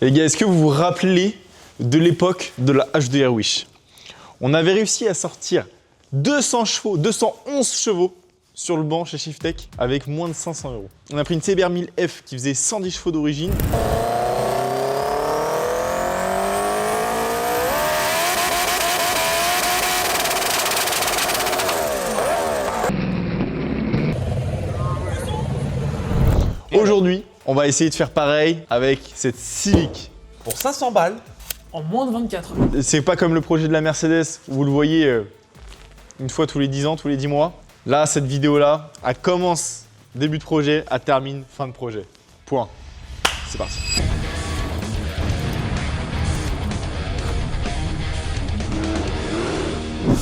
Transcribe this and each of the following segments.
Les gars, est-ce que vous vous rappelez de l'époque de la HDR Wish? On avait réussi à sortir 200 chevaux, 211 chevaux sur le banc chez Shiftech avec moins de 500 €. On a pris une CBR 1000F qui faisait 110 chevaux d'origine. Aujourd'hui, on va essayer de faire pareil avec cette Civic. Pour 500 balles. En moins de 24 heures. C'est pas comme le projet de la Mercedes, où vous le voyez une fois tous les 10 ans, tous les 10 mois. Là, cette vidéo-là, elle commence début de projet, elle termine fin de projet. Point. C'est parti.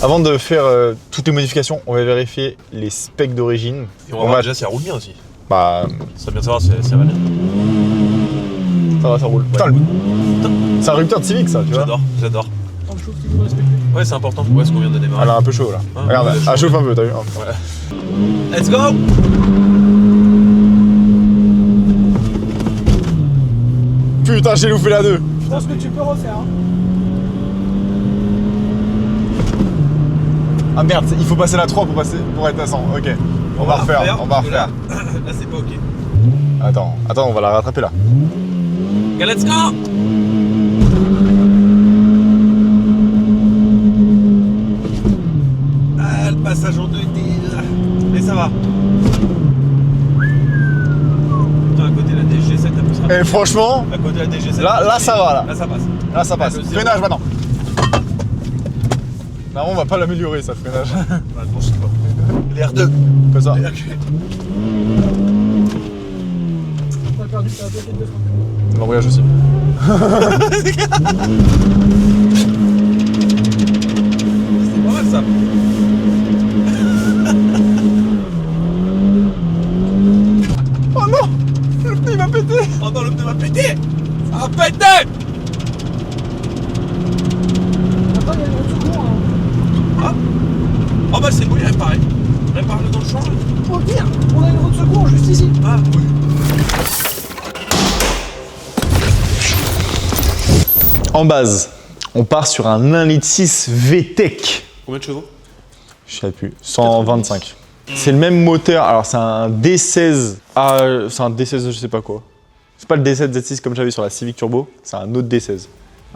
Avant de faire toutes les modifications, on va vérifier les specs d'origine. Et on va voir déjà si ça roule bien aussi. Bah, Ça va bien savoir si ça va bien. ça roule. Putain, c'est un rupteur de Civic, ça, tu vois. J'adore. Tant de choses qu'il faut respecter. Ouais, c'est important. Où est-ce qu'on vient de démarrer? Elle a un peu chaud là. Ah, Regarde, ouais, elle chauffe un peu, t'as vu? Ouais. Let's go! Putain, j'ai loupé la 2. Je pense que tu peux refaire. Hein. Ah merde, il faut passer la 3 pour être à 100. Ok, on va refaire. Là, c'est pas ok. Attends, on va la rattraper là. Okay, let's go! Ah, le passage en 2D. Mais ça va. Putain, à côté de la DG7, elle peut se rappeler. Et franchement, À côté de la DG7. là ça va là. Là, ça passe. Là ça passe. le zéro. Freinage maintenant. Non, on va pas l'améliorer ça, le freinage. Attends, je sais pas. L'R2. Comme ça. L'R2. T'as perdu ta plaquette de frein. L'embrayage aussi. C'est pas mal ça. Oh non, le pneu il va péter. Oh non, le pneu va péter! Ça va péter! Attends, il y a une roue de secours. Hein. Ah! Oh bah c'est bon, il réparé. Répare-le dans le champ. Au pire, on a une roue de secours juste ici. Ah oui. En base, on part sur un 1,6 litre VTEC. Combien de chevaux? Je sais plus, 125. C'est le même moteur, alors c'est un D16, c'est un D16 je sais pas quoi. C'est pas le D7 Z6 comme j'avais sur la Civic Turbo, c'est un autre D16.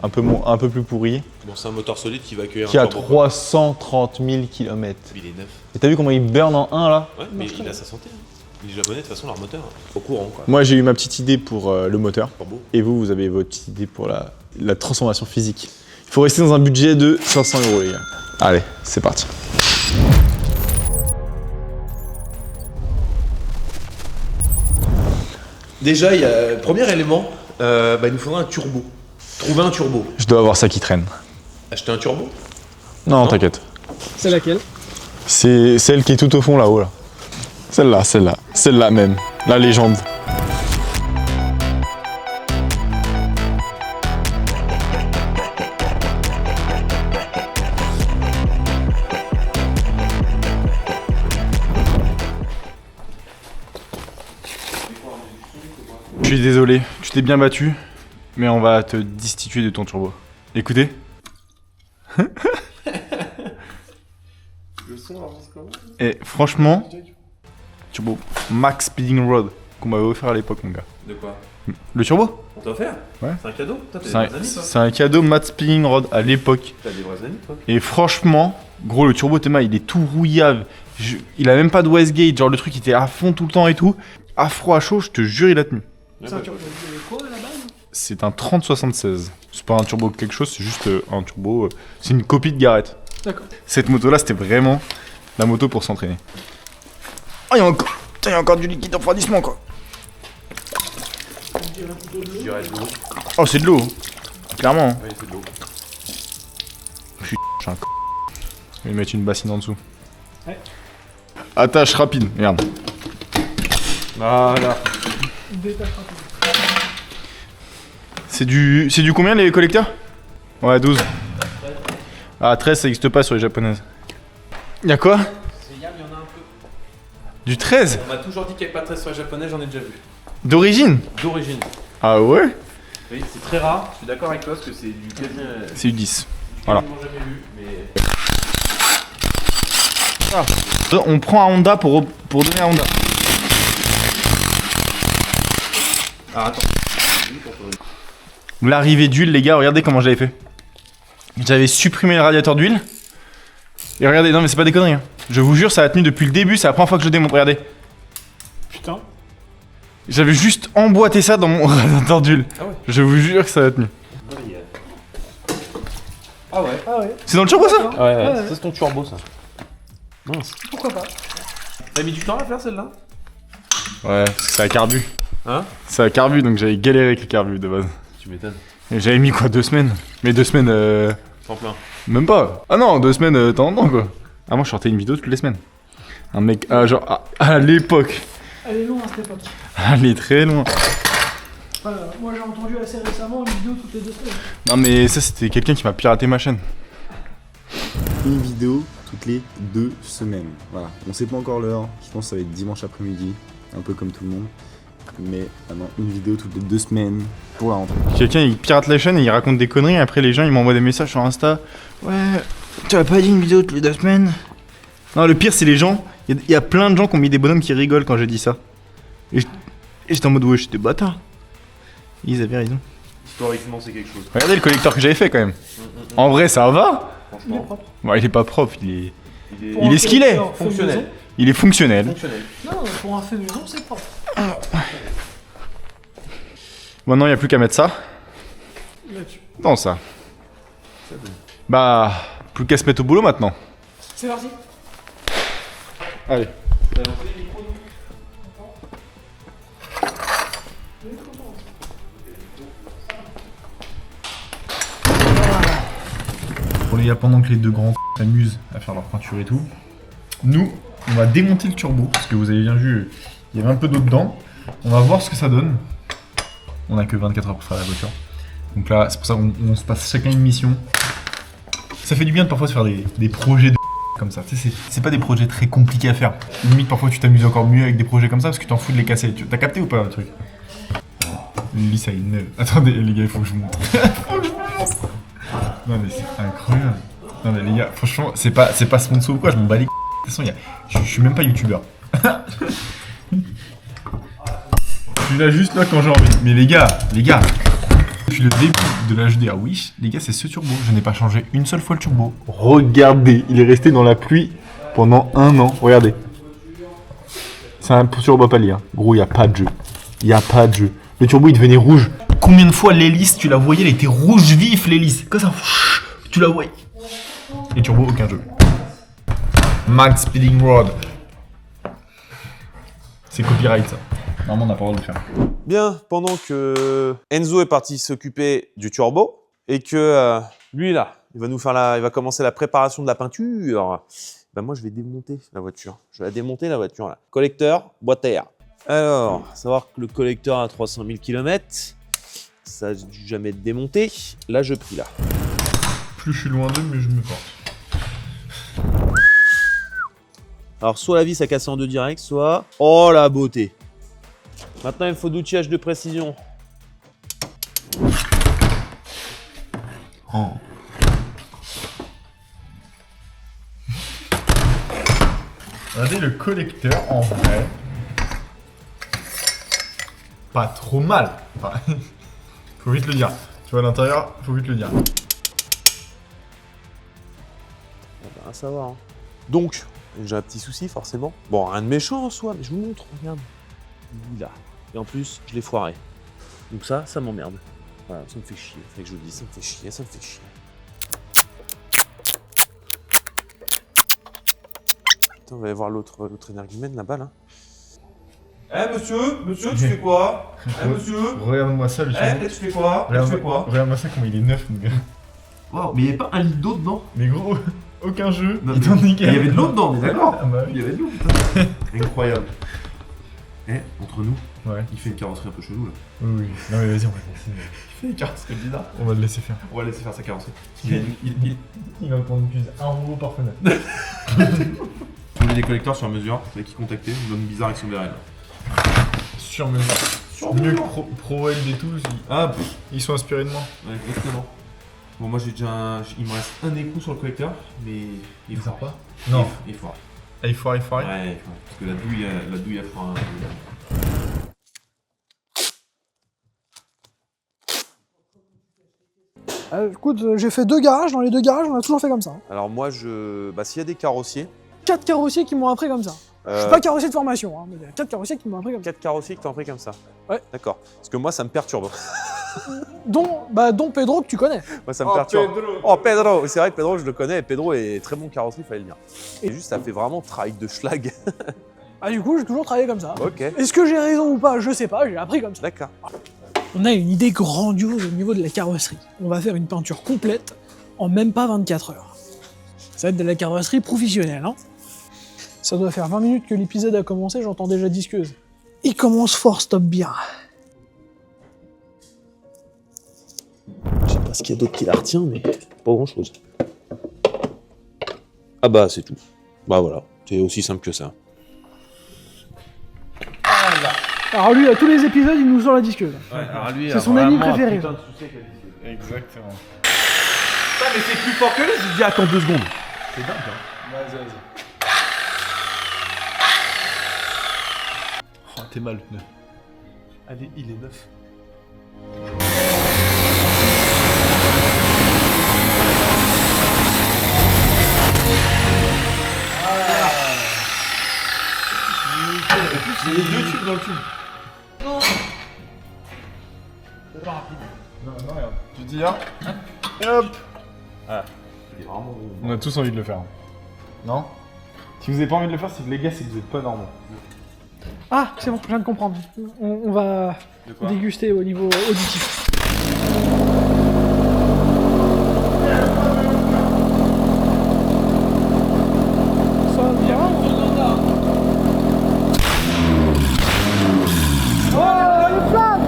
Un peu plus pourri, Bon, c'est un moteur solide qui va accueillir qui un a turbo. 330 000 km. Il est neuf. Et t'as vu comment il burn en 1 là? Ouais, mais il a sa santé. Hein. Les Japonais, de toute façon, leur moteur, au courant quoi. Moi j'ai eu ma petite idée pour le moteur. Turbo. Et vous avez votre petite idée pour la transformation physique. Il faut rester dans un budget de 500 € les gars. Allez, c'est parti. Déjà, il y a premier élément, il nous faudra un turbo. Trouver un turbo. Je dois avoir ça qui traîne. Acheter un turbo? Non, Non. t'inquiète. C'est laquelle? C'est celle qui est tout au fond là-haut là. Celle-là même. La légende. Je suis désolé, tu t'es bien battu, mais on va te destituer de ton turbo. Écoutez. Et franchement, turbo Max Speeding Rod qu'on m'avait offert à l'époque, mon gars. De quoi? Le turbo? On t'a offert? Ouais. C'est un cadeau? Toi, t'as des C'est un, vrais amis, toi? c'est un cadeau Max Speeding Rod à l'époque. T'as des vrais amis, toi? Et franchement, gros, le turbo Théma, il est tout rouillave. Il a même pas de Westgate, genre le truc il était à fond tout le temps et tout. À froid, à chaud, je te jure, il a tenu. C'est un turbo quoi à la base? C'est un 3076. C'est pas un turbo quelque chose, c'est juste un turbo. C'est une copie de Garrett. D'accord. Cette moto-là, c'était vraiment la moto pour s'entraîner. Oh, il y a encore. Putain, il y a encore du liquide de refroidissement, quoi. Je dirais de l'eau. Oh, c'est de l'eau. Clairement. Ouais, c'est de l'eau. Putain, je suis un c. Je vais mettre une bassine en dessous. Ouais. Attache rapide, merde. Voilà. Détache rapide. C'est du combien les collecteurs? Ouais, 12. Ah, 13, ça n'existe pas sur les japonaises. Y'a quoi? C'est Yam, il y en a un peu. Du 13? On m'a toujours dit qu'il n'y avait pas de 13 sur les japonais, j'en ai déjà vu. D'origine? D'origine. Ah ouais? Oui, c'est très rare, je suis d'accord avec toi parce que c'est du quasi. C'est du 10. Voilà. Jamais vu, mais. On prend un Honda pour donner un Honda. Ah, attends. L'arrivée d'huile, les gars, regardez comment j'avais fait. J'avais supprimé le radiateur d'huile. Et regardez, non mais c'est pas des conneries. Hein. Je vous jure, ça a tenu depuis le début, c'est la première fois que je démonte. Regardez. Putain. J'avais juste emboîté ça dans mon radiateur d'huile. Ah ouais. Je vous jure que ça a tenu. Ah ouais. Ah ouais. C'est dans le turbo ça? Ouais, ça c'est ton turbo ça. Mince. Pourquoi pas? T'as mis du temps à faire celle-là? Ouais, parce que ça a carbu. Hein? Ça a carbu, donc j'avais galéré avec le carbu de base. Tu m'étonnes. Et j'avais mis quoi, 2 semaines? Mais 2 semaines Sans plein. Même pas. Ah non, 2 semaines de temps en temps quoi. Ah moi je sortais une vidéo toutes les semaines. Un mec, genre à l'époque. Elle est loin à cette époque. Elle est très loin. Moi j'ai entendu assez récemment une vidéo toutes les 2 semaines. Non mais ça c'était quelqu'un qui m'a piraté ma chaîne. Une vidéo toutes les 2 semaines. Voilà. On sait pas encore l'heure. Je pense que ça va être dimanche après-midi, un peu comme tout le monde. Mais maintenant, une vidéo toutes les 2 semaines pour la rentrée. Quelqu'un il pirate la chaîne et il raconte des conneries et après les gens ils m'envoient des messages sur Insta. Ouais, tu as pas dit une vidéo toutes les 2 semaines? Non, le pire c'est les gens. Il y a plein de gens qui ont mis des bonhommes qui rigolent quand j'ai dit ça. Et j'étais en mode ouais, j'étais bâtard. Ils avaient raison. Historiquement, c'est quelque chose. Regardez le collecteur que j'avais fait quand même. En vrai, ça va. Il est Franchement, propre. Bon, il est pas propre, il est Pour Il un est ce qu'il est. collecteur fait Fonctionnel. maison. il est fonctionnel. fonctionnel. Non, pour un fait maison, c'est propre. Maintenant, il n'y a plus qu'à mettre ça. Là-dessus. Non, ça. Bah, plus qu'à se mettre au boulot maintenant. C'est parti. Allez. Bon les gars, pendant que les deux grands s'amusent à faire leur peinture et tout, nous, on va démonter le turbo, parce que vous avez bien vu, il y avait un peu d'eau dedans. On va voir ce que ça donne. On a que 24 heures pour faire la voiture. Donc là, c'est pour ça qu'on se passe chacun une mission. Ça fait du bien de parfois se faire des projets de comme ça. Tu sais, c'est pas des projets très compliqués à faire. Limite, parfois tu t'amuses encore mieux avec des projets comme ça parce que tu t'en fous de les casser. T'as capté ou pas le truc? Lui, ça il neuf. Attendez, les gars, il faut que je vous montre. Faut que je vous montre. Non, mais c'est incroyable. Non, mais les gars, franchement, c'est pas sponsor ou quoi, je m'en bats les couilles. De toute façon, je suis même pas youtubeur. Je suis là juste là quand j'ai envie. Mais les gars, depuis le début de la HDR Wish, les gars, c'est ce turbo. Je n'ai pas changé une seule fois le turbo. Regardez, il est resté dans la pluie pendant 1 an. Regardez. C'est un turbo palier. Hein. Gros, il n'y a pas de jeu. Il n'y a pas de jeu. Le turbo, il devenait rouge. Combien de fois l'hélice, tu la voyais, elle était rouge vif, l'hélice. Comme ça, tu la voyais. Et turbo, aucun jeu. Max Speeding Rod. C'est copyright, ça. Normalement, on n'a pas le droit de le faire. Bien, pendant que Enzo est parti s'occuper du turbo et que lui là, il va commencer la préparation de la peinture. Ben moi, je vais démonter la voiture. Je vais la démonter la voiture là. Collecteur, boîte à air. Alors, savoir que le collecteur a 300 000 km, ça a dû jamais être démonté. Là, je prie là. Plus je suis loin d'eux, mieux je me porte. Alors, soit la vis a cassé en 2 directs, soit... Oh la beauté. Maintenant, il faut d'outillage de précision. Oh. Regardez le collecteur en vrai. Pas trop mal. Enfin, faut vite le dire. Tu vois à l'intérieur, faut vite le dire. On va rien savoir. Hein. Donc, j'ai un petit souci forcément. Bon, rien de méchant en soi, mais je vous montre, regarde. Là. Et en plus, je l'ai foiré. Donc ça m'emmerde. Voilà, ça me fait chier. Fait que je vous le dis, ça me fait chier, ça me fait chier. Putain, on va aller voir l'autre énergumène là-bas là. Eh monsieur, tu fais quoi? Eh monsieur, Regarde-moi ça, le turbo. tu fais quoi? Regarde-moi ça, comment il est neuf, mon gars. Wow, mais il n'y avait pas un litre d'eau dedans. Mais gros, aucun jeu. Non, Il t'en Il y nickel. avait de l'eau dedans, on est d'accord? Ah bah oui. Il y avait de l'eau, putain. Incroyable. Eh, entre nous, Ouais. il fait une carrosserie un peu chelou là. Oui, oui. Non mais vas-y, on va le laisser. Il fait des cartes, c'est bizarre. On va le laisser faire. On va laisser faire sa carrosserie. Il va qu'on utilise un robot par fenêtre. On a des collecteurs sur mesure, avec qui contacter, une zone bizarre avec son BRL. Sur mesure. Mieux que Pro Weld et tout. Ils sont inspirés de moi. Ouais, exactement. Bon, moi j'ai déjà il me reste un écrou sur le collecteur, mais il faut pas. Non. Il faut. Il faut. Ouais, parce que la douille elle fera un. Écoute, j'ai fait 2 garages. Dans les 2 garages, on a toujours fait comme ça. Alors moi s'il y a des carrossiers. 4 carrossiers qui m'ont appris comme ça. Je suis pas carrossier de formation, hein, mais il y a 4 carrossiers qui m'ont appris comme ça. 4 carrossiers que t'as pris comme ça. Ouais. D'accord. Parce que moi ça me perturbe. Dont Pedro que tu connais. Moi ça me perturbe. Oh Pedro, c'est vrai que Pedro je le connais, et Pedro est très bon carrosserie, fallait le dire. Et juste ça fait vraiment travail de schlag. Ah du coup, j'ai toujours travaillé comme ça. Ok. Est-ce que j'ai raison ou pas? Je sais pas, j'ai appris comme ça. D'accord. On a une idée grandiose au niveau de la carrosserie. On va faire une peinture complète en même pas 24 heures. Ça va être de la carrosserie professionnelle, hein. Ça doit faire 20 minutes que l'épisode a commencé, j'entends déjà disqueuse. Il commence fort, stop bien. Je sais pas ce qu'il y a d'autre qui la retient, mais pas grand chose. Ah bah c'est tout. Bah voilà, c'est aussi simple que ça. Alors lui, à tous les épisodes, il nous sort la disqueuse. Ouais, alors lui, C'est son ami préféré. Exactement. Putain, mais c'est plus fort que lui, j'ai dit attends 2 secondes. C'est dingue, hein. Vas-y. Oh, t'es mal le pneu. Allez, il est neuf. Il y a 2 tubes dans le tube. Non. C'est pas rapide. Non, regarde. Tu dis là. Et hop. Ah. Il est vraiment bon. On a tous envie de le faire. Non? Si vous avez pas envie de le faire, c'est que les gars, c'est que vous êtes pas normaux. Ah, c'est bon, je viens de comprendre. On va déguster au niveau auditif. Ça va bien. Oh, les flammes!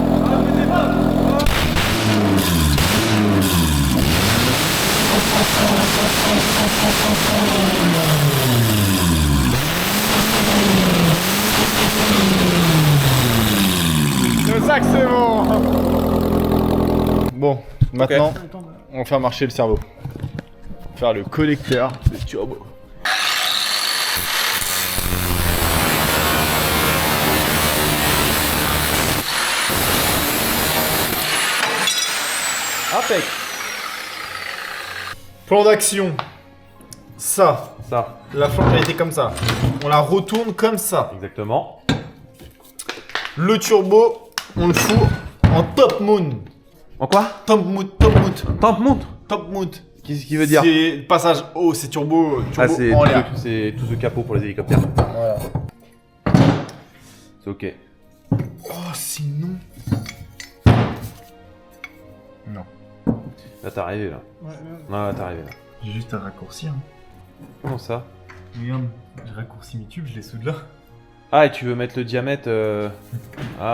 C'est ça que c'est bon. Bon, maintenant, on va faire marcher le cerveau. Faire le collecteur de turbo. Impec. Plan d'action. Ça. Ça. La flanque elle était comme ça. On la retourne comme ça. Exactement. Le turbo, on le fout en top mount. En quoi? Top mount, top mount, Temp monte. top mount. Qu'est-ce qu'il veut dire? C'est passage haut, c'est turbo, Ah, turbo en l'air. c'est tout ce capot pour les hélicoptères. Voilà. C'est ok. Oh, sinon. Non. Là, t'es arrivé là. Non, là, t'es arrivé là. J'ai juste un raccourci. Hein. Comment ça? Regarde, j'ai raccourci mes tubes, je les soude là. Ah, et tu veux mettre le diamètre en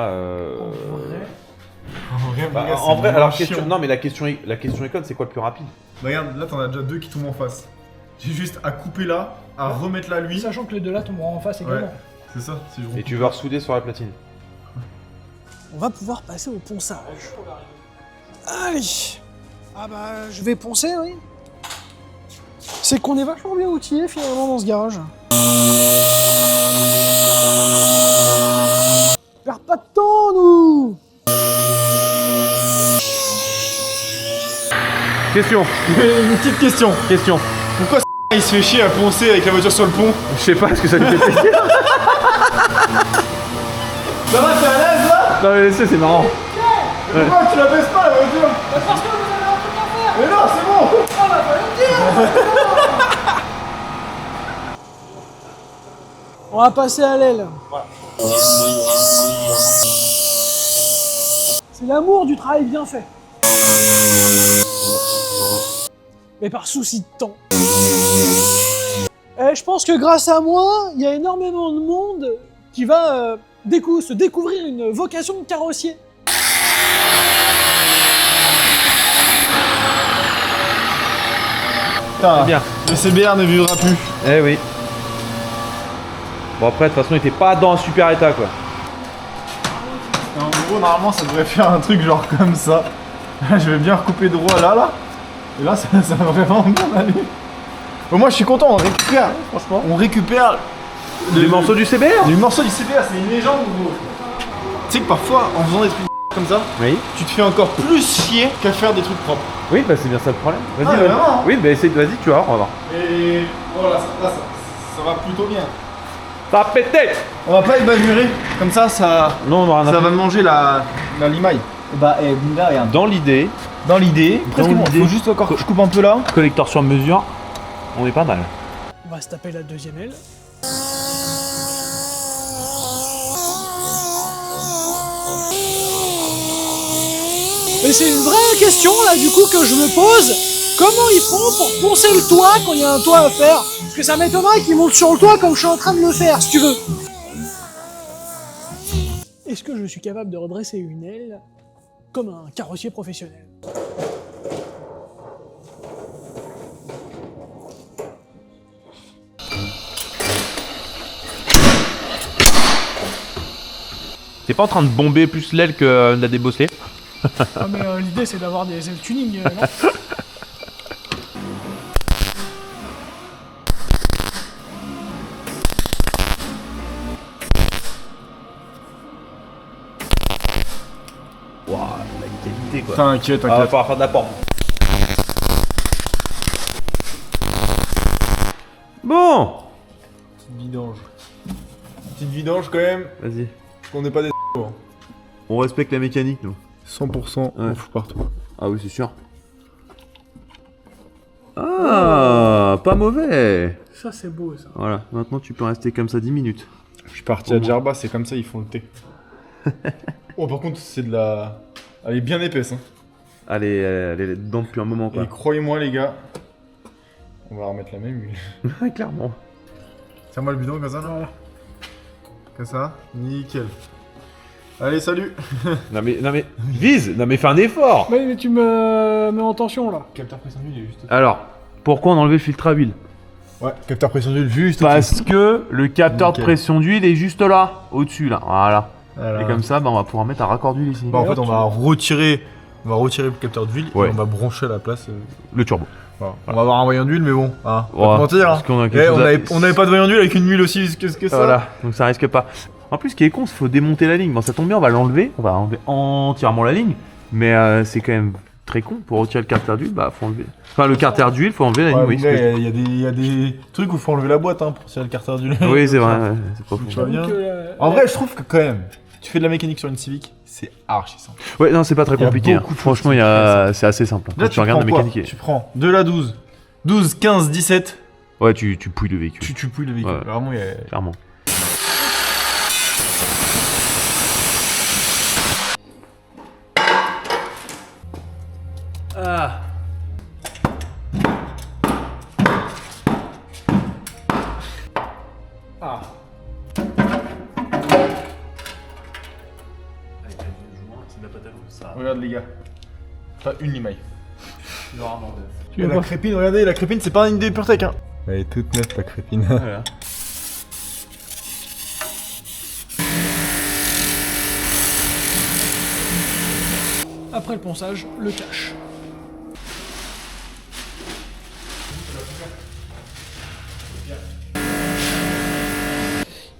vrai, alors question. Non, mais la question est conne, c'est quoi le plus rapide? Regarde, là t'en as déjà 2 qui tombent en face. J'ai juste à couper là, à remettre là lui. Sachant que les deux là tomberont en face également. Ouais, c'est ça. Si je Et tu veux ressouder sur la platine? On va pouvoir passer au ponçage. Allez. Ah bah, je vais poncer, oui. C'est qu'on est vachement bien outillé finalement dans ce garage. On perd pas de temps, nous. Question. Une petite question. Question. Pourquoi il se fait chier à poncer avec la voiture sur le pont? Je sais pas, est-ce que ça lui fait plaisir? Ça va, t'es à l'aise là? Non, mais c'est marrant. Pourquoi tu la baisses pas la voiture? Parce que vous avez un truc à faire. Mais non, c'est bon! Ah bah, fallait le dire. On va passer à l'aile. C'est l'amour du travail bien fait. Mais par souci de temps. Et je pense que grâce à moi, il y a énormément de monde qui va se découvrir une vocation de carrossier. Putain, bien. le CBR ne vivra plus. Eh oui. Bon après, de toute façon, il était pas dans un super état quoi. Non, turbo, normalement, ça devrait faire un truc genre comme ça. Je vais bien recouper droit là. Et là, ça va vraiment bien aller. Bon, moi, je suis content, on récupère, franchement. On récupère Les morceaux du CBR. les morceaux du CPA, c'est une légende, gros. Tu sais que parfois, en faisant des trucs comme ça, Oui. tu te fais encore plus chier qu'à faire des trucs propres. Oui, bah c'est bien ça le problème. Vas-y, Ah, vas-y. vraiment, hein. Oui, bah essaye, vas-y, tu vois, on va voir. Et voilà, ça va plutôt bien. Ça va péter. On va pas évaluer, comme ça Non, on aura va manger la limaille. Bah, Bunda, regarde. Dans l'idée, Dans l'idée, presque bon, l'idée. faut juste encore que je coupe un peu là. collecteur sur mesure, on est pas mal. On va se taper la deuxième aile. Mais c'est une vraie question là du coup que je me pose. Comment ils font pour poncer le toit quand il y a un toit à faire? Parce que ça m'étonnerait qu'ils montent sur le toit comme je suis en train de le faire, si tu veux. Est-ce que je suis capable de redresser une aile comme un carrossier professionnel? T'es pas en train de bomber plus l'aile que de la débosser? Ah, mais l'idée c'est d'avoir des ailes tuning, non? Waouh, la qualité quoi. T'inquiète, Ah, va falloir faire de la porte. Bon, Petite vidange. Petite vidange quand même, vas-y. qu'on n'est pas des On respecte la mécanique, nous. 100%, on Ouais. fout partout. Ah oui, c'est sûr. Ah, pas mauvais. Ça c'est beau ça. Voilà, maintenant tu peux rester comme ça 10 minutes. Je suis parti à Djerba, c'est comme ça, ils font le thé. Oh, par contre, c'est de la... Elle est bien épaisse, hein. Allez, elle est dedans depuis un moment quoi. Et croyez-moi, les gars, on va remettre la même huile. Clairement. Tiens-moi le bidon comme ça, là. Voilà. Comme ça, nickel. Allez, salut. Non mais, vise. Non mais fais un effort. Mais tu me mets en tension là. Capteur pression d'huile est juste... Alors, pourquoi on a enlevé le filtre à huile? Ouais, capteur pression d'huile juste Parce que le capteur de Nickel. pression d'huile est juste là, au-dessus là. Voilà. Voilà. Et comme ça, bah, on va pouvoir mettre un raccord d'huile ici. Bah, en fait, on va retirer le capteur d'huile Ouais. et on va brancher à la place. Le turbo. Voilà. On va avoir un voyant d'huile, mais bon, hein, pas Voilà, te mentir. parce Hein. qu'on a Eh, quelque chose on avait pas de voyant d'huile avec une huile aussi visqueuse que ça. Voilà, donc ça risque pas. En plus, ce qui est con, c'est qu'il faut démonter la ligne. Bon, ça tombe bien, on va l'enlever. On va enlever entièrement la ligne. Mais c'est quand même très con. Pour retirer le carter d'huile, bah faut enlever. Enfin, le carter d'huile, faut enlever la ligne. Ouais, Oui, mais c'est ce que il y a des trucs où il faut enlever la boîte hein, pour tirer le carter d'huile. oui, c'est vrai. Ouais, c'est pas fou. Tu vois bien. Donc, En vrai, je trouve que quand même, tu fais de la mécanique sur une Civic, c'est archi simple. Ouais, non, c'est pas très Il y a compliqué. Hein. beaucoup de choses Franchement, c'est assez simple. Quand Là, tu regardes la prends quoi mécanique. Tu prends de la 12, 12, 15, 17, Ouais, tu pouilles le véhicule. tu pouilles le véhicule. Ouais. Vraiment, il y a... Clairement. Ah. Ah. Regarde les gars. Pas une limaille. Et la crépine, regardez, la crépine, c'est pas une idée PureTech hein. Elle est toute nette la crépine. Voilà. Après le ponçage, le cache.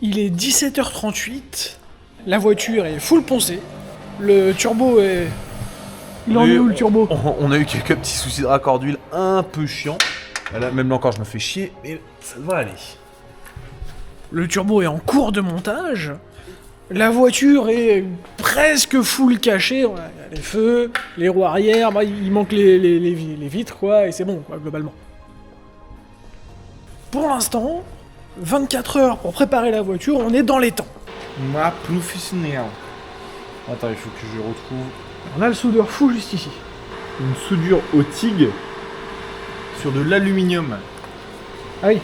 Il est 17h38. La voiture est full poncée. Le turbo est... Il en est où le turbo? On a eu quelques petits soucis de raccord d'huile un peu chiants. Là, même là encore, je me fais chier, mais ça devrait aller. Le turbo est en cours de montage. La voiture est presque full cachée. On a les feux, les roues arrière, bah, il manque les vitres, quoi, et c'est bon, quoi, globalement. Pour l'instant, 24 heures pour préparer la voiture, on est dans les temps. Ma professionnelle. Attends, il faut que je retrouve On a le soudeur fou juste ici. une soudure au TIG sur de l'aluminium. Ah oui,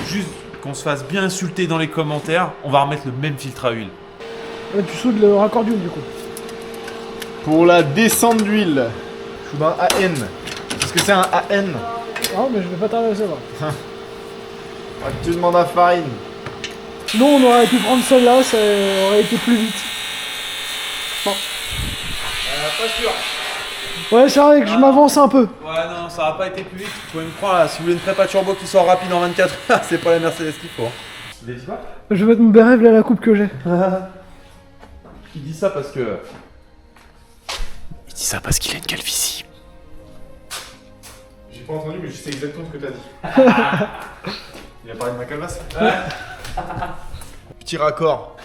Juste qu'on se fasse bien insulter dans les commentaires, on va remettre le même filtre à huile. là, tu soudes le raccord d'huile du coup. Pour la descente d'huile, je suis dans un AN. Est-ce que c'est un AN? Ah mais je vais pas tarder à le savoir. Actuellement à farine. Sinon, on aurait pu prendre celle-là, ça aurait été plus vite. Bon. Pas sûr. Ouais, c'est vrai que je m'avance un peu. Ouais, non, ça aura pas été plus vite. Vous pouvez me croire, là, si vous voulez une prépa turbo qui sort rapide en 24 heures, c'est pas la Mercedes qu'il faut. Vous avez dit quoi? Je vais mettre mon béret là, la coupe que j'ai. Il dit ça parce que. Il dit ça parce qu'il a une calvitie. J'ai pas entendu, mais je sais exactement ce que t'as dit. Il a parlé de ma calvasse. Petit raccord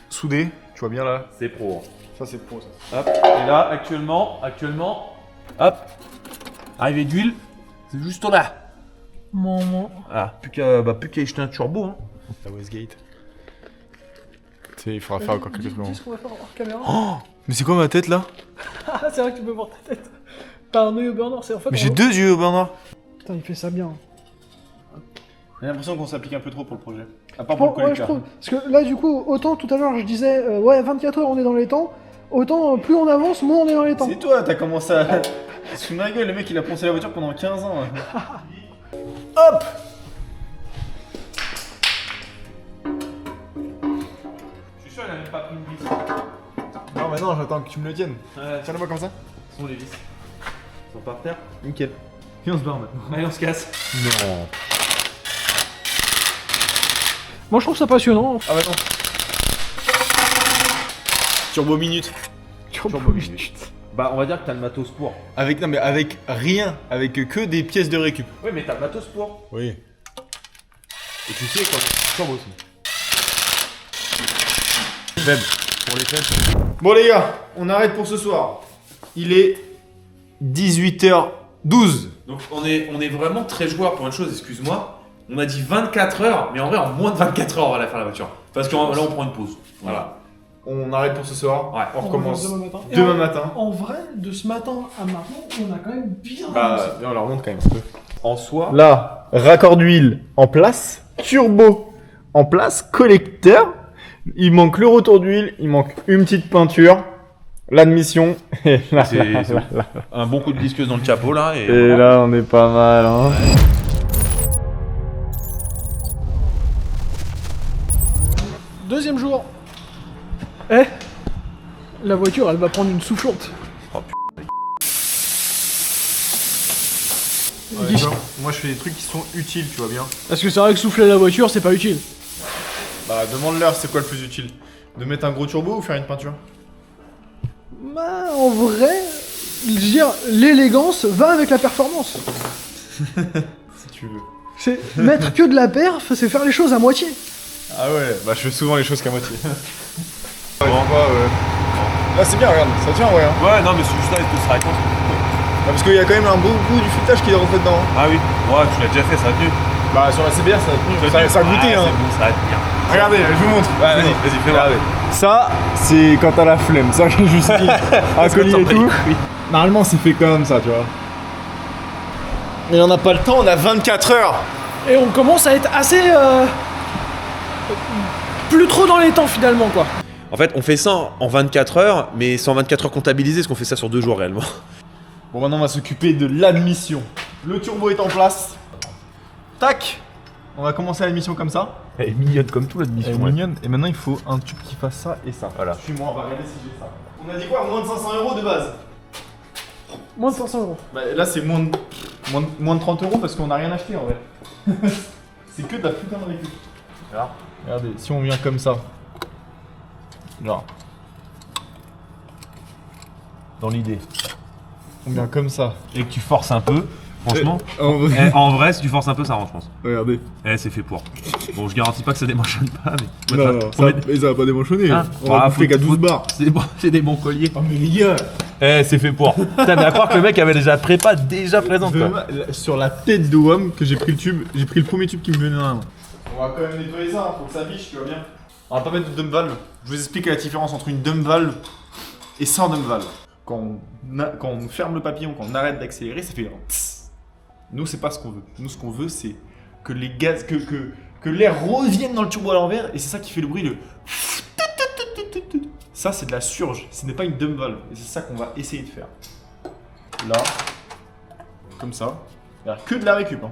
soudé, tu vois bien là. C'est pro. Ça c'est pro ça. Hop. Et là, actuellement, hop. Arrivée d'huile, c'est juste là. Ah, plus qu'à y jeter un turbo. Hein. La Westgate. Tu sais, il faudra faire encore quelques trucs. Qu'est-ce qu'on va faire hors caméra? Oh, mais c'est quoi ma tête là? Ah, c'est vrai que tu peux voir ta tête. T'as un œil au beurre noir, c'est en fait. Mais j'ai 2 yeux au beurre noir. Putain, il fait ça bien. J'ai l'impression qu'on s'applique un peu trop pour le projet. À part pour Bon, le ouais, je collecteur. trouve. Parce que là, du coup, autant tout à l'heure je disais, ouais, 24 heures on est dans les temps, autant plus on avance, moins on est dans les temps. C'est toi, t'as commencé à. Sous ma gueule, le mec il a poncé la voiture pendant 15 ans. Hop! Je suis sûr, il a même pas pris une vis. Non, mais non, j'attends que tu me le tiennes. Ouais, Tiens-le-moi comme ça. ce sont les vis. Ils sont par terre. Nickel. Et on se barre maintenant. Allez, on se casse. Non. Moi, je trouve ça passionnant. Ah bah non. Turbo minute. Turbo minute. Bah, on va dire que t'as le matos pour. Avec, non mais avec rien, avec que des pièces de récup. Oui, mais t'as le matos pour. Oui. Et tu sais quoi? Turbo aussi. Faible. Pour les faibles. Bon les gars, on arrête pour ce soir. Il est 18h12. Donc, on est vraiment très joueur pour une chose, excuse-moi. On a dit 24 heures, mais en vrai, en moins de 24 heures, on va la faire la voiture. Parce que là, on prend une pause. Voilà. On arrête pour ce soir. Ouais. On recommence demain matin. demain matin. En vrai, de ce matin à maintenant, on a quand même bien avancé. Bah, on leur montre quand même un peu. En soi, Là, raccord d'huile en place, turbo en place, collecteur. Il manque le retour d'huile, il manque une petite peinture, l'admission. Et là, c'est un bon coup de disqueuse dans le capot là. Et, et voilà. là, on est pas mal. Hein. Deuxième jour. Eh, la voiture, elle va prendre une soufflante. Oh, Moi, je fais des trucs qui sont utiles, tu vois bien. Parce que c'est vrai que souffler la voiture, c'est pas utile. Bah, demande-leur, c'est quoi le plus utile? De mettre un gros turbo ou faire une peinture? Bah, en vrai, je veux dire, l'élégance va avec la performance. Si tu veux. C'est mettre que de la perf, c'est faire les choses à moitié. Ah ouais, bah je fais souvent les choses qu'à moitié. Là c'est bien, regarde, ça tient ouais. Hein. Ouais, non, mais c'est juste là, il te sera con. Bah, parce qu'il y a quand même un beau goût du foutage qui est refait dedans. Hein. Ah oui, ouais, tu l'as déjà fait, ça a tenu. Bah sur la CBR ça a goûté hein. C'est bon, ça va tenir. Regardez, je vous montre. Ouais, vas-y, fais voir. Ça, c'est quand t'as la flemme, ça j'ai juste mis un collier et tout. Normalement c'est fait comme ça, tu vois. Mais on n'a pas le temps, on a 24 heures. Et on commence à être assez... plus trop dans les temps finalement, quoi. En fait, on fait ça en 24 heures, mais sans 24 heures comptabilisées, parce qu'on fait ça sur 2 jours réellement. Bon maintenant on va s'occuper de l'admission. Le turbo est en place. Tac. On va commencer l'admission comme ça. Elle est mignonne comme tout, l'admission. Elle est mignonne. Et maintenant il faut un tube qui fasse ça et ça. Voilà. Suis-moi, on va regarder si j'ai ça. On a dit quoi? Moins de 500 € de base. Moins de 500 €. Bah là c'est moins de 30 € parce qu'on n'a rien acheté en vrai. C'est que de la putain de récup. Là. Regardez, si on vient comme ça. Genre. Dans l'idée. On vient comme ça. Et que tu forces un peu, franchement. En vrai. En vrai, si tu forces un peu, ça rentre, je pense. Regardez. C'est fait pour. Bon, je garantis pas que ça démanchonne pas, mais. Non, non, mais ça va pas démanchonner. Hein On va bouffer qu'à 12 faut- bars. C'est des bons colliers. Oh mais les gars. C'est fait pour. Putain, mais à croire que le mec avait déjà prépa déjà présente, quoi. Sur la tête de WAM que j'ai pris le tube, j'ai pris le premier tube qui me venait dans la main. On va quand même nettoyer ça, faut que ça biche, tu vois bien. On va pas mettre de dump valve. Je vous explique la différence entre une dump valve et sans dump valve. Quand on ferme le papillon, quand on arrête d'accélérer, ça fait un tss. Nous, c'est pas ce qu'on veut. Nous, ce qu'on veut, c'est que les gaz, que l'air revienne dans le turbo à l'envers, et c'est ça qui fait le bruit de. Ça, c'est de la surge. Ce n'est pas une dump valve. Et c'est ça qu'on va essayer de faire. Là, comme ça. Il y a que de la récup. Hein.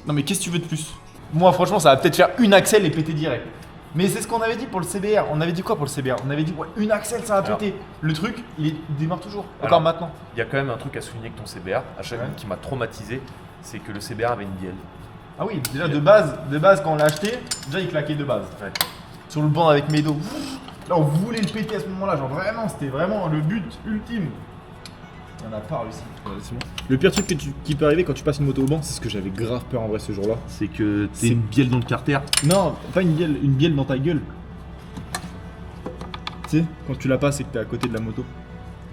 Non, mais qu'est-ce que tu veux de plus? Moi, franchement, ça va peut-être faire une axelle et péter direct. Mais c'est ce qu'on avait dit pour le CBR. On avait dit quoi pour le CBR? On avait dit ouais, une axelle, ça va péter. Le truc, il démarre toujours. Encore Alors, maintenant. Il y a quand même un truc à souligner avec ton CBR, à chaque fois qui m'a traumatisé, c'est que le CBR avait une bielle. Ah oui, déjà de base, quand on l'a acheté, déjà il claquait de base. Ouais. Sur le banc avec Medo. Là, on voulait le péter à ce moment-là. Genre vraiment, c'était vraiment le but ultime. On n'a pas réussi. Le pire truc qui peut arriver quand tu passes une moto au banc, c'est ce que j'avais grave peur en vrai ce jour-là. C'est que C'est- t'es une bielle dans le carter. Non, pas une bielle dans ta gueule. Tu sais, quand tu la passes et que t'es à côté de la moto.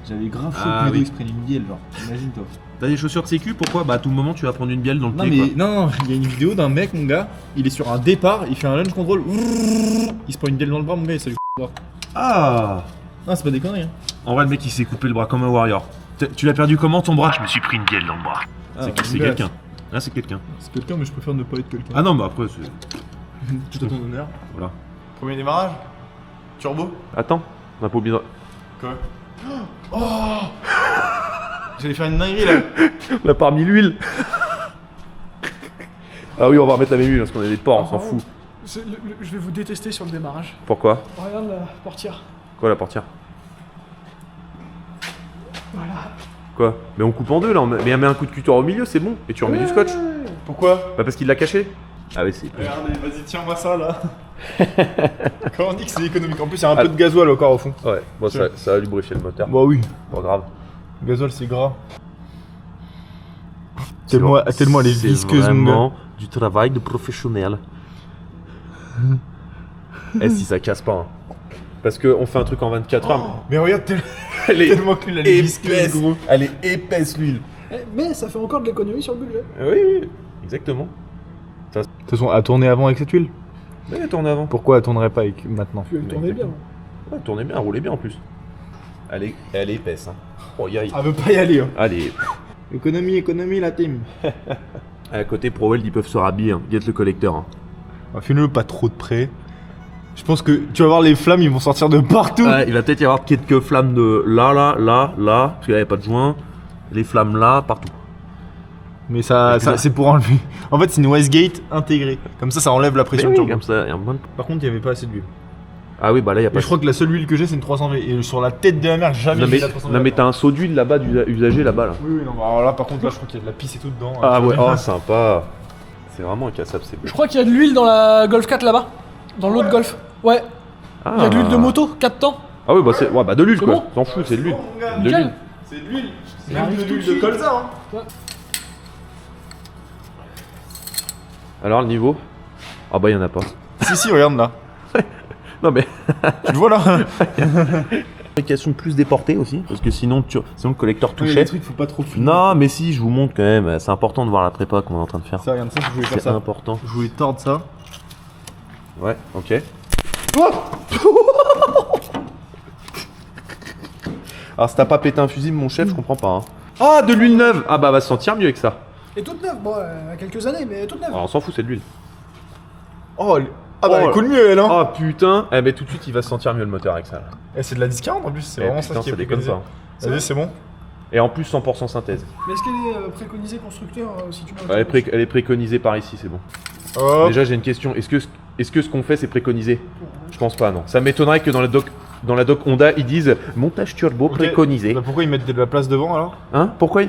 J'avais grave chaud Ah que Medo oui. il se prenne une bielle, genre. Imagine-toi. T'as des chaussures de sécu, pourquoi? Bah à tout moment tu vas prendre une bielle dans le Non, pied mais non, il y a une vidéo d'un mec, mon gars. Il est sur un départ, il fait un lunge control. Il se prend une bielle dans le bras, mon gars, et ça lui quoi. Ah. Non, c'est pas des conneries. Hein. En vrai le mec il s'est coupé le bras comme un warrior. Tu l'as perdu comment ton bras? Je me suis pris une bielle dans le bras. C'est mon gars, quelqu'un. Là c'est quelqu'un. C'est quelqu'un, mais je préfère ne pas être quelqu'un. Ah non mais après c'est... Tout à ton honneur. Voilà. Premier démarrage. Turbo. Attends, on a pas oublié de... Quoi? Oh J'allais faire une dinguerie là. On a pas remis l'huile. Ah oui on va remettre la même huile parce qu'on est des porcs, on s'en fout. Je vais vous détester sur le démarrage. Pourquoi? Regarde la portière. Quoi la portière? Voilà. Quoi? Mais on coupe en deux là, mais elle met un coup de cutter au milieu, c'est bon. Et tu remets du scotch. Pourquoi? Bah parce qu'il l'a caché. Ah oui c'est... Regardez, vas-y, tiens-moi ça là. Comment on dit que c'est économique? En plus, il y a un peu de gasoil encore au fond. Ouais, bon ça a lubrifié le moteur. Bah oui, Pas grave. le gasoil c'est gras. Tellement elle est visqueuse, mon gars. vraiment du travail de professionnel. Eh si ça casse pas. Hein. Parce qu'on fait un truc en 24 heures. Mais regarde, Elle est tellement que l'huile elle est épaisse. visqueuse, gros. Elle est épaisse l'huile. Mais ça fait encore de l'économie sur le budget. Oui, exactement. De toute façon, à tourner avant avec cette huile. Ouais, tournez avant. Pourquoi elle tournerait pas avec maintenant? Puis elle tournait bien. Ouais, tournez bien, roulez bien en plus. Elle est épaisse. Hein. Oh, y a... Elle veut pas y aller. Hein. Allez. Économie la team. À côté, ProWeld, ils peuvent se rhabiller. Hein. Get le collecteur. Hein. Fais-le pas trop de près. Je pense que tu vas voir les flammes, ils vont sortir de partout. Ouais, il va peut-être y avoir quelques flammes de là, parce qu'il n'y avait pas de joint. Les flammes là, partout. Mais ça c'est pour enlever. En fait, c'est une Westgate intégrée. Comme ça enlève la pression Mais de oui, turbo. comme ça, y a un bon... Par contre, il y avait pas assez d'huile. Ah oui, bah là, il y a pas... Mais je crois que la seule huile que j'ai, c'est une 300V. Et sur la tête de la mer, jamais Non j'ai mais, la 300V. non mais t'as un seau d'huile là-bas usagé là-bas là. Oui, non, bah alors là, par contre, là, je crois qu'il y a de la pisse et tout dedans. Ah ouais, oh sympa. C'est vraiment incassable, c'est beau. Je crois qu'il y a de l'huile dans la Golf 4 là-bas. Dans l'autre Golf. Ouais. Ah. Il y a de l'huile de moto, 4 temps. Ah oui, bah c'est ouais, bah de l'huile C'est quoi. bon. T'en fous, c'est de l'huile. De Nickel. l'huile. C'est de l'huile. C'est Ça même arrive de tout de l'huile de suite. colza. Hein. Alors le niveau? Ah bah il y en a pas. Si, regarde là. Non mais Tu le vois là? fabrication plus déportée aussi parce que sinon le collecteur touchait. Les trucs, faut pas trop filmer. Non mais si, je vous montre quand même, c'est important de voir la prépa qu'on est en train de faire. Ça, regarde ça, je voulais faire C'est ça. important. Je voulais tordre ça. Ouais, OK. Alors si t'as pas pété un fusible mon chef, je comprends pas. Hein. Ah, de l'huile neuve. Ah bah va se sentir mieux avec ça. Et toute neuve. Bon, à quelques années, mais toute neuve. Alors on s'en fout, c'est de l'huile. Oh, ah bah Oh. elle coule mieux elle hein. Oh putain. Eh ben tout de suite, il va se sentir mieux le moteur avec ça. Là. Eh, c'est de la 1040 en plus, c'est Eh, vraiment putain, ça qui est ça déconne préconisé. pas. Vas-y, c'est bon. Et en plus 100% synthèse. Mais est-ce qu'elle est préconisée constructeur si tu veux Elle est préconisée par ici, c'est bon. Hop. Déjà, j'ai une question. Est-ce que ce qu'on fait, c'est préconisé? Je pense pas, non. Ça m'étonnerait que dans la doc Honda, ils disent montage turbo Ok. préconisé. Bah, pourquoi ils mettent de la place devant alors? Hein? Pourquoi?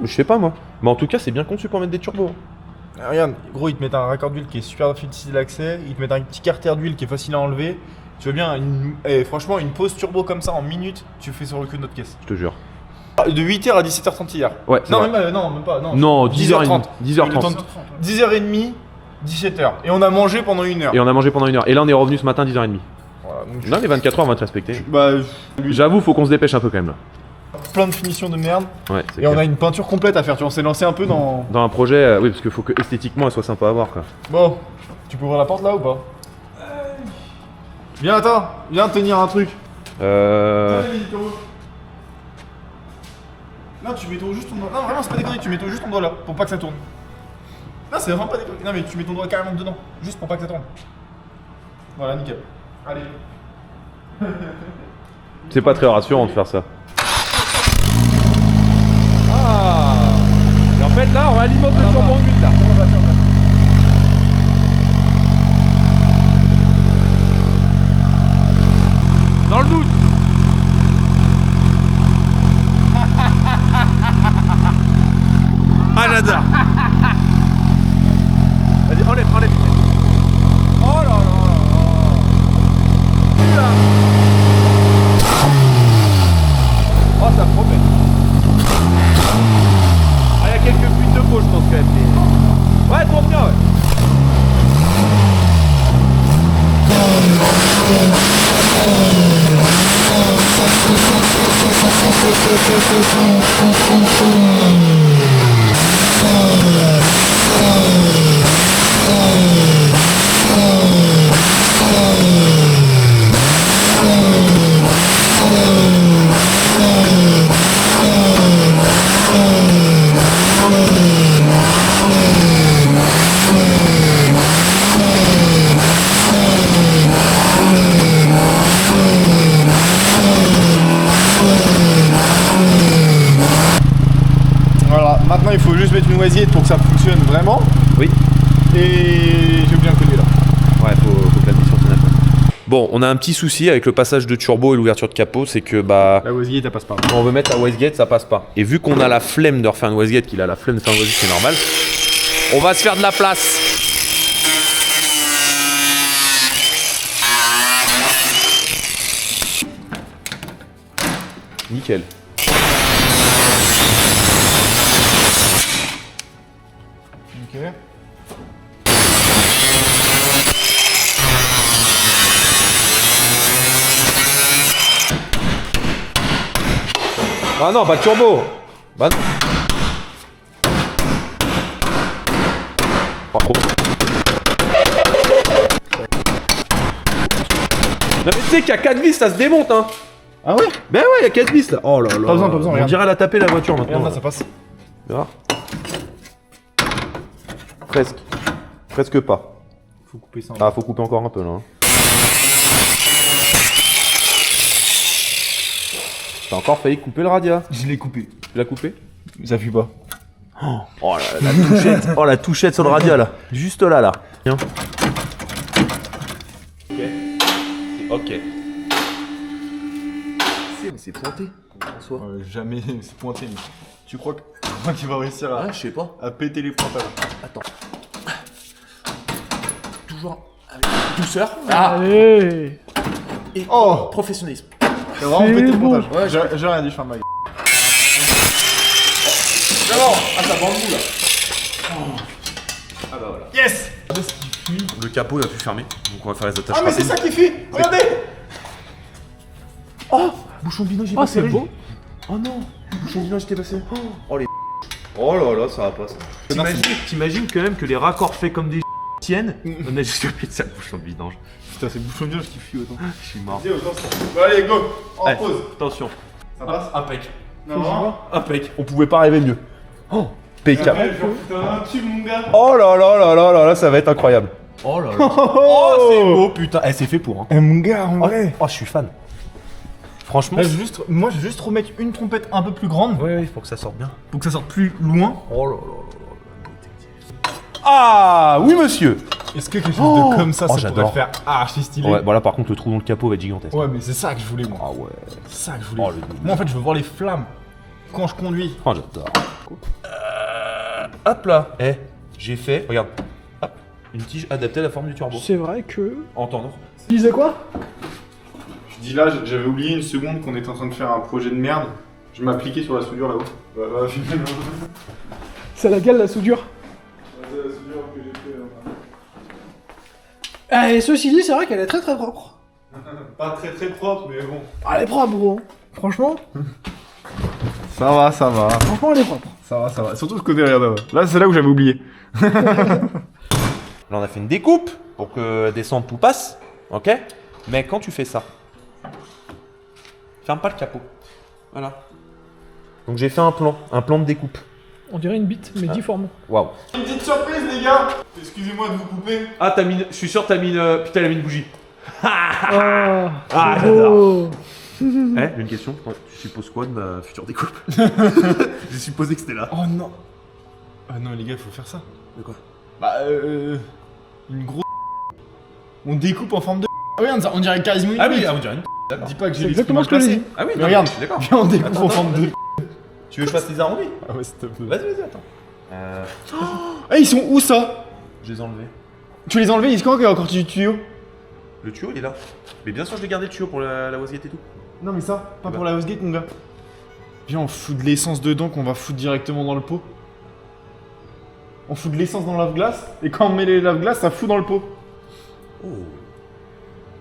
Je sais pas, moi. Mais en tout cas, c'est bien conçu pour mettre des turbos. Ah, regarde, gros, ils te mettent un raccord d'huile qui est super facile d'accès, ils te mettent un petit carter d'huile qui est facile à enlever. Tu veux bien, franchement, une pause turbo comme ça en minutes, tu fais sur le cul de notre caisse. Je te jure. De 8h à 17h30 hier. Ouais, c'est Non, vrai. même pas. Non, Non, 10h30. 10h30. 10h30, 17h. Et on a mangé pendant 1 heure. Et on a mangé pendant 1 heure. Et là, on est revenu ce matin 10h30. Voilà, donc, Non, les 24 heures, on va te respecter. bah, J'avoue, faut qu'on se dépêche un peu quand même là. plein de finitions de merde. Ouais, c'est Et on clair. a une peinture complète à faire. Tu vois, on s'est lancé un peu dans. Dans un projet, oui, parce qu'il faut que esthétiquement, elle soit sympa à voir quoi. Bon, tu peux ouvrir la porte là ou pas? Viens, attends, viens tenir un truc. Non, tu mets juste ton doigt. Non, vraiment, c'est pas des conneries, tu mets juste ton doigt là, pour pas que ça tourne. Non, c'est vraiment pas des conneries. Non, mais tu mets ton doigt carrément dedans, juste pour pas que ça tourne. Voilà, nickel. Allez. C'est pas très rassurant de faire ça. Ah. Et en fait, là, on alimente le turbo en huile là. Voilà, maintenant il faut juste mettre une oisillette pour que ça fonctionne vraiment. Oui. Et j'ai oublié un côté là. Ouais, faut que la mission tienne à place. Bon, on a un petit souci avec le passage de turbo et l'ouverture de capot, c'est que bah La oisillette elle passe pas. quand on veut mettre la wastegate, ça passe pas. Et vu qu'on a la flemme de refaire une wastegate, qu'il a la flemme de faire une wastegate, c'est normal. On va se faire de la place. Nickel. Ok. Ah non, pas de turbo. Bah non. Pas trop. Non mais tu sais qu'à 4 vis ça se démonte hein. Ah ouais? Ben ouais, il y a 4 vis là. Oh là là. Pas besoin, on On dirait la taper la voiture maintenant. Regarde là, ça passe. Tu vois. Presque. Presque pas. Faut couper ça. Ah, faut couper encore un peu là. Hein. T'as encore failli couper le radia. Je l'ai coupé. Tu l'as coupé? Ça fuit pas. Oh la touchette. Oh la touchette sur le radia là. Juste là là. Tiens. Ok. Ok. C'est pointé. En soi. Jamais c'est pointé. Mais... Tu crois qu'il va réussir à, je sais pas. à péter les pointages? Attends. Toujours avec douceur. Allez. Et Oh! professionnalisme. T'as vraiment C'est pété le bon. pontage. Ouais, J'ai rien dit, je ferme ma gueule. Ah ça bande là. Ah bah voilà. Yes! Le capot il a pu fermer. Donc on va faire les attaches. Ah mais c'est ça qui fuit! Regardez! Bouchon de vino, j'ai Oh, c'est beau. Oh non, bouchon de vino, j'étais passé. Oh les. Oh là là, ça va pas ça. T'imagines quand même que les raccords faits comme des tiennent. On a juste oublié de ça, bouchon de vidange. Putain, c'est bouchon de vidange qui fuit autant. Je suis mort. Bon, allez, go! En Allez, pause. Attention. Ça passe? Impec. Non. Impec. On pouvait pas rêver mieux. Oh, PK. Putain, un tube, mon gars. Oh là là là là là là, ça va être incroyable. Oh là là. Oh, c'est beau, putain. Eh, c'est fait pour. Hein. Eh, mon gars, en Oh, vrai. oh, je suis fan. Franchement. Là, moi, je vais juste remettre une trompette un peu plus grande Ouais, il faut que ça sorte bien. pour que ça sorte plus loin. Oh là là là là. Ah, oui, monsieur. Est-ce que quelque chose de comme ça, Oh, ça pourrait j'adore. faire archi stylé? Ouais, bon là par contre le trou dans le capot va être gigantesque. Ouais, mais c'est ça que je voulais, moi. Ah ouais. C'est ça que je voulais. Oh, le délire. Moi, en fait, je veux voir les flammes quand je conduis. Oh j'adore. Hop là. Eh, j'ai fait, regarde. Hop, une tige adaptée à la forme du turbo. C'est vrai que. En tendre. Tu disais quoi? Je dis là, j'avais oublié une seconde qu'on était en train de faire un projet de merde. Je m'appliquais sur la soudure là-haut. C'est laquelle la soudure? C'est la soudure que j'ai fait. Ah, et ceci dit, c'est vrai qu'elle est très très propre. Pas très très propre, mais bon. Ah, elle est propre, gros. Franchement, Ça va, ça va. franchement, elle est propre. Ça va, ça va. Surtout ce côté, regarde là. Là, c'est là où j'avais oublié. Là on a fait une découpe pour que descende tout passe. Ok. Mais quand tu fais ça, ferme pas le capot. Voilà. Donc j'ai fait un plan de découpe. On dirait une bite, mais difforme. Waouh. Une petite surprise, les gars. Excusez-moi de vous couper. Ah t'as mis, je suis sûr t'as mis une, putain elle a mis une bougie. Ah, Ah, c'est beau. Eh, j'ai une question. Tu supposes quoi de ma future découpe? J'ai supposé que c'était là. Oh non. Ah non, les gars, il faut faire ça. De quoi? Bah, une grosse. On découpe en forme de. Ah oui, on dirait quasiment une Ah oui, bite. on dirait une. D'accord. Dis pas que j'ai C'est l'esprit exactement mal ce que j'ai placé. dit. Ah oui, Mais non, regarde. je suis d'accord. Viens, on découpe Attends, en forme de. Tu veux que je fasse les arrondis? Ah ouais, s'il te plaît. Vas-y, attends. Ah, ils sont où ça? Je les ai enlevés. Tu les as enlevés, ils sont quand qu'il y a encore du tuyau? Le tuyau, il est là. Mais bien sûr, je l'ai gardé le tuyau pour la wastegate et tout. Non, mais ça, pas Bah. pour la houseGate, mon gars. Viens, on fout de l'essence dedans qu'on va foutre directement dans le pot. On fout de l'essence dans le lave-glace, et quand on met les lave-glaces, ça fout dans le pot. Oh.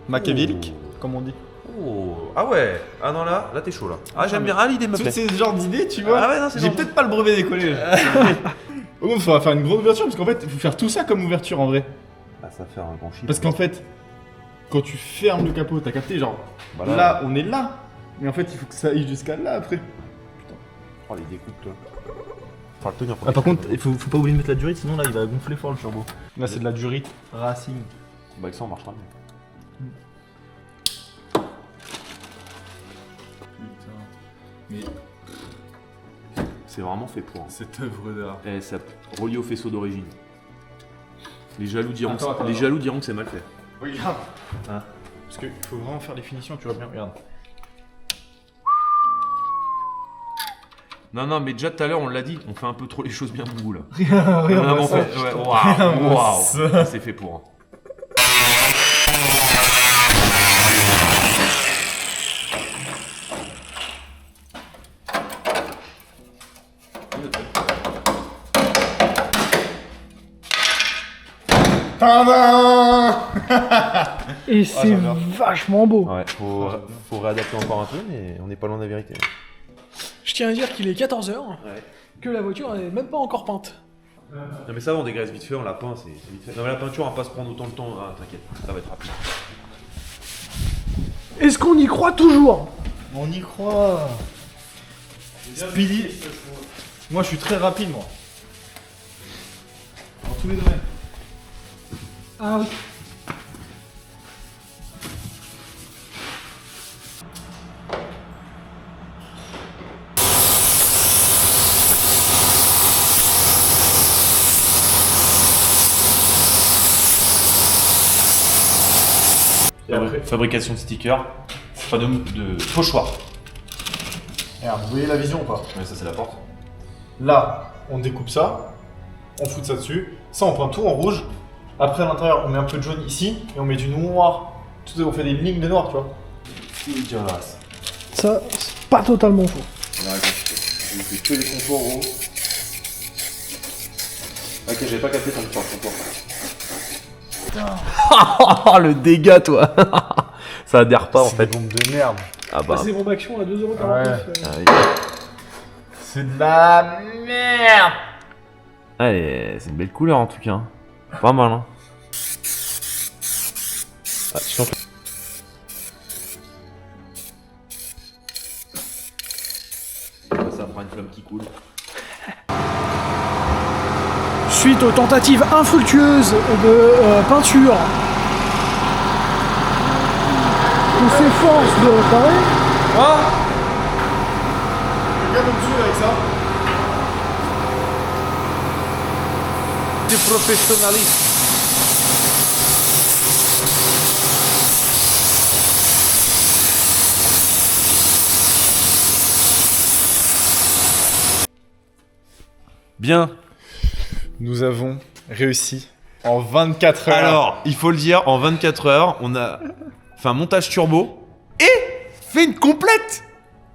Machiavélique, comme on dit. Oh. Oh. Ah ouais. Ah non, là t'es chaud là. Ah, j'aime bien. Ah, l'idée me Toutes plaît. ces genres d'idées, tu vois. Ah ouais, non, c'est J'ai gentil. peut-être pas le brevet des collèges. Au moins, il faudra faire une grande ouverture parce qu'en fait, il faut faire tout ça comme ouverture en vrai. Ah, ça va faire un grand chiffre. Parce qu'en fait, quand tu fermes le capot, t'as capté, genre Voilà. là, on est là. Mais en fait, il faut que ça aille jusqu'à là après. Oh, les découpes, toi. Faut le tenir. Ah, par contre, il faut pas oublier de mettre la durite, sinon là il va gonfler fort le turbo. Là, c'est de la durite racing. Bah, avec ça, on marchera mieux. Mais C'est vraiment fait pour. Hein. cette œuvre d'art. Et ça relié au faisceau d'origine. Les jaloux diront, Attends, les jaloux diront que c'est mal fait. Regarde. Hein. Parce qu'il faut vraiment faire les finitions, tu vois bien. Regarde. Non, mais déjà tout à l'heure, on l'a dit, on fait un peu trop les choses bien bougou là. Regarde, On a vraiment ça. fait. Ouais, waouh, ça. c'est fait pour. Hein. Tadam. Et c'est j'adore. vachement beau. Ouais, faut réadapter encore un peu, mais on n'est pas loin de la vérité. Je tiens à dire qu'il est 14h, Ouais. que la voiture n'est même pas encore peinte. Non, mais ça va, on dégraisse vite fait, on la peint, c'est vite fait. Non, mais la peinture, on va pas se prendre autant de temps. Ah, t'inquiète, ça va être rapide. Est-ce qu'on y croit toujours? On y croit. Speedy. Moi, je suis très rapide, moi. Dans tous les domaines. Ah oui. Fabrication de stickers, pas de pochoir. Regarde, vous voyez la vision ou pas? Ouais, ça c'est la porte. Là, on découpe ça, on fout ça dessus. Ça, on peint tout en rouge. Après, à l'intérieur, on met un peu de jaune ici et on met du noir. Tout, on fait des lignes de noir, tu vois. Dégueulasse. Ça, c'est pas totalement faux. On fait que les contours gros. Ok, j'avais pas capté ton contour. Oh le dégât toi. Ça adhère pas en C'est fait. des bombes de merde. Ah bah. C'est mon action à 2,49€. Ouais. C'est de la merde. Allez, c'est une belle couleur en tout cas. Hein. Pas mal hein. Ah, tu sens que... Ça prend une flamme qui coule. Suite aux tentatives infructueuses de peinture, on s'efforce de réparer. Regarde au dessus avec ça. C'est professionnaliste. Bien. Nous avons réussi en 24 heures. Alors, il faut le dire, en 24 heures, on a fait un montage turbo et fait une complète.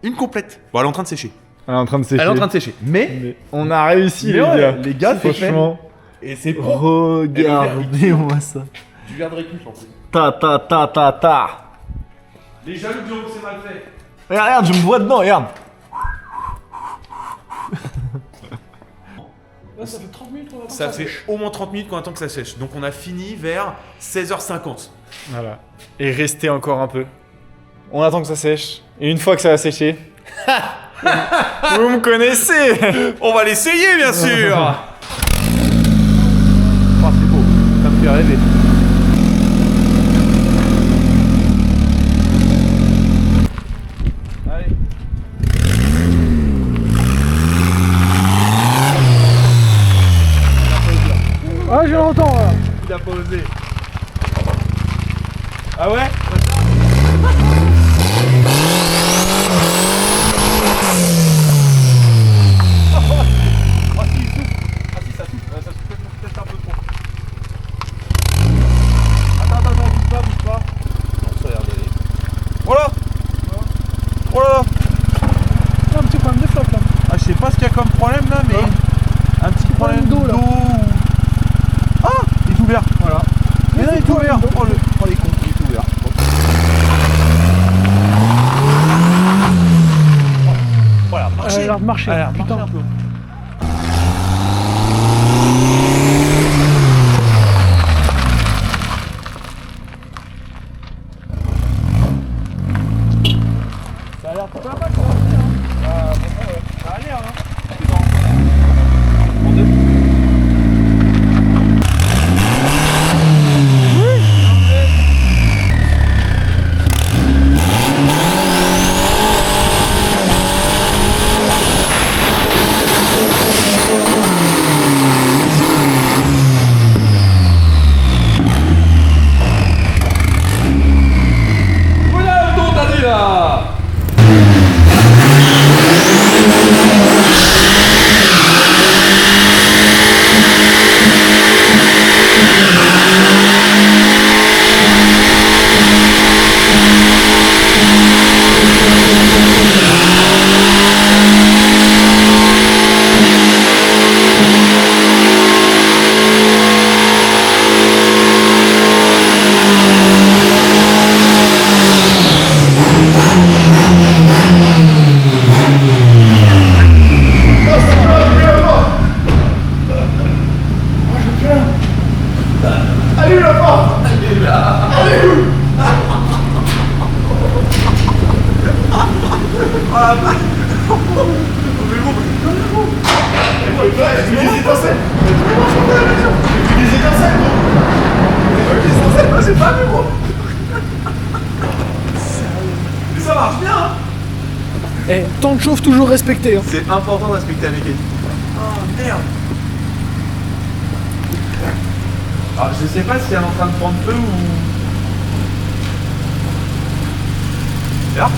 Une complète. Bon, elle est en train de sécher. elle est en train de sécher. Elle est en train de sécher. Mais, Mais on a réussi, Mais les ouais, gars. les gars, c'est fait. franchement. et c'est pro. Regardez-moi ça. Du verre de récup en plus. Ta ta ta ta ta. Les jaloux diront que c'est mal fait. Regarde, je me vois dedans, regarde. Là, ça fait 30 minutes qu'on attend Ça que fait sèche. au moins 30 minutes qu'on attend que ça sèche. Donc on a fini vers 16h50. Voilà. Et restez encore un peu. On attend que ça sèche. Et une fois que ça va sécher. vous me connaissez. On va l'essayer, bien sûr. Oh, c'est beau. Ça me fait rêver. Ah, je l'entends là. Il a pas osé. Ah ouais? Voilà. Oh là là. Il y a un petit problème de flotte là. Ah, je sais pas ce qu'il y a comme problème là, mais un petit problème d'eau, là. Ah, il est ouvert. Voilà. Mais là, il est ouvert. Oh, les cons, il est ouvert. l'air de marcher. Putain. Ça a l'air pas mal, ça. Ça a l'air, hein. Eh, temps de chauffe toujours respecté. Hein. C'est important de respecter la mécanique. Oh merde. Alors, je sais pas si elle est en train de prendre feu ou... Là.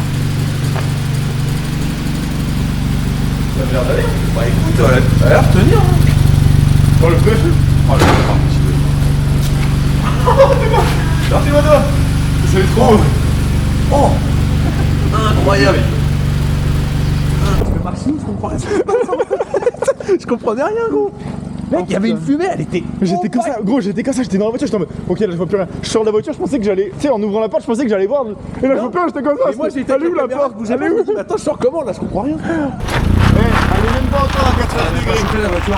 Ça a l'air d'aller. Bah écoute, ça a l'air de tenir. Hein. Oh le feu. Oh le feu, un petit peu. Merci madame. C'est trop. Oh. Incroyable. Je comprenais rien, gros. Mec, il y avait une fumée, elle était. J'étais comme ça, gros, j'étais comme ça, j'étais dans la voiture, j'étais en mode, ok, là je vois plus rien. Je sors de la voiture, je pensais que j'allais, tu sais, en ouvrant la porte, je pensais que j'allais voir. Et là je vois plus rien, j'étais comme ça. Et moi j'étais allé où la porte? Elle est où? Attends, je sors comment là? Je comprends rien. Elle est même pas encore à 80 degrés. La voiture.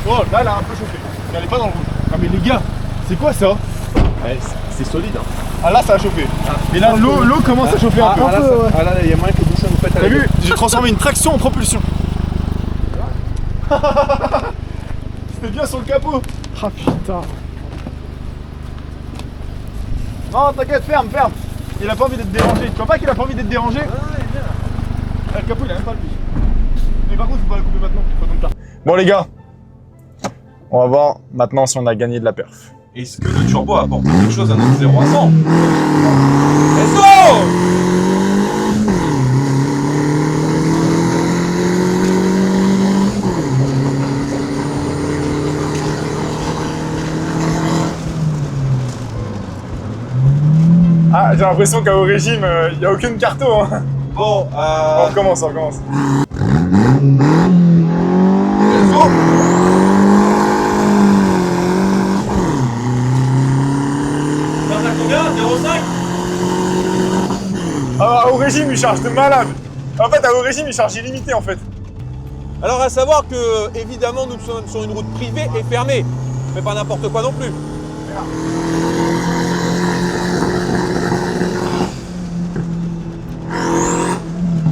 Oh, là, elle a un peu chauffé. Elle est pas dans le rouge. Ah, mais les gars, c'est quoi ça? C'est solide. Hein. Ah, là, ça a chauffé. Et là, l'eau commence à chauffer un peu. Ah là, il y a moyen que le bouchon nous pète à T'as la vu? J'ai transformé une traction en propulsion. C'était bien sur le capot. Ah putain. Non, t'inquiète, ferme. Il a pas envie d'être dérangé. Tu vois pas qu'il a pas envie d'être dérangé? Ah, le capot, il a même pas le pied. Mais par contre, faut pas la couper maintenant. Faut attendre tard. Bon, les gars, on va voir maintenant si on a gagné de la perf. Est-ce que le turbo a apporté quelque chose à notre 0 à 100? Let's go! Ah, j'ai l'impression qu'au régime, il n'y a aucune carto. Hein. Bon, On recommence, on recommence. Combien 0,5? Ah, au régime, il charge de malade. En fait, au régime, il charge illimité en fait. Alors à savoir que, évidemment, nous sommes sur une route privée et fermée. Mais pas n'importe quoi non plus.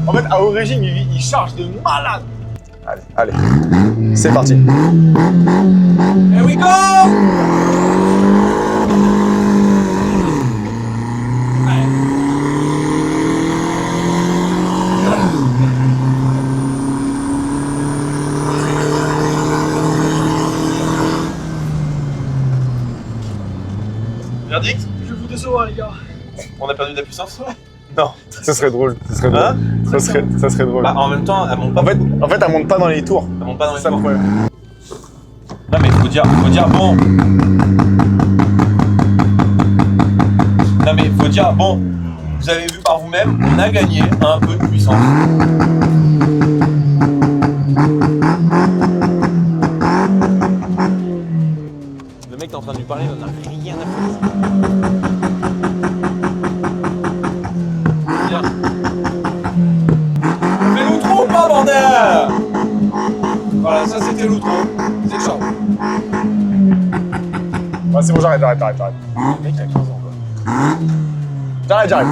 En fait, au régime, il charge de malade. Allez, allez. C'est parti. Here we go! Verdict? Je vais vous décevoir, les gars. On a perdu de la puissance? Non, ce serait drôle. Ce serait drôle. Hein? Ça serait drôle. Bah, en même temps, elle monte pas. En fait, elle monte pas dans les tours. Elle monte pas dans les C'est ça le tours. problème. Non mais faut dire bon. Non mais faut dire bon. Vous avez vu par vous-même, on a gagné un peu de puissance. Le mec est en train de lui parler, il en a rien à foutre. Bien. Fais l'outro ou pas, bordel? Voilà, ça c'était l'outro. C'est ciao. Ouais, c'est bon, j'arrête. Le mec a 15 ans quoi. J'arrête.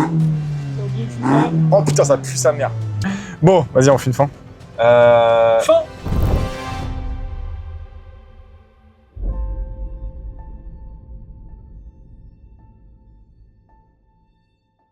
Oh putain, ça pue sa mère. Bon, vas-y, on fait une fin. Fin.